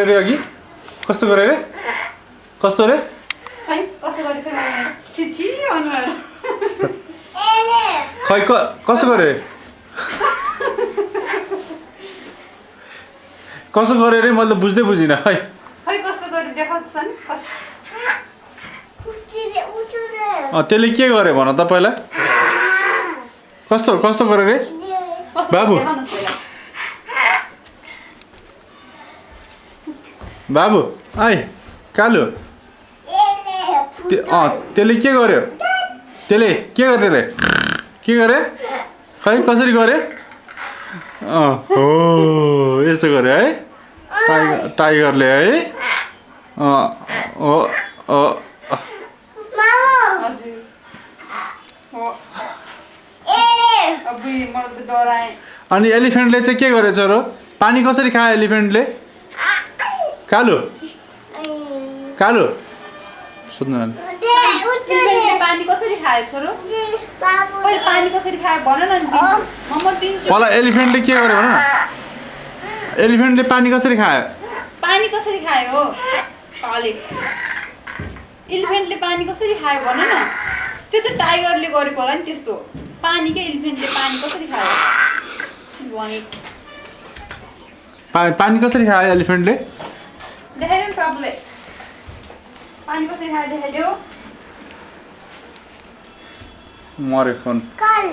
रे अघि कस्तो गरे रे कस्तो रे खै कसो गरे फेरि छिछि अनुहार खै कसो गरे कसो गरे रे मैले त बुझ्दै बुझिनँ खै खै कस्तो गरे देखाउँछन् त्यसले के गरे भन त पहिला कस्तो कस्तो गरे रे बाबु बाबु आइ कालु त्यसले के गर्यो त्यसले के गरे रे के गरे खै कसरी गरे हो यस्तो गरे है टाइगरले है अनि एलिफेन्टले चाहिँ के गरेछ र पानी कसरी खायो एलिफेन्टले कालु कालु सुन्नु न पानी कसरी खायो छोरो पानी कसरी खायो भन न म दिन्छु पहिला एलिफेन्टले के गर्यो भन न एलिफेन्टले पानी कसरी खायो पानी कसरी खायो हो काले एलिफेन्टले पानी कसरी खायो भन न त्यो त टाइगरले गरेको होला नि त्यस्तो पानी के एलिफेन्टले पानी कसरी खायो पानी कसरी खायो एलिफेन्टले देखाइदेऊ नि बाबुले पानी कसरी खायो देखाइदेऊ मरे फोन कल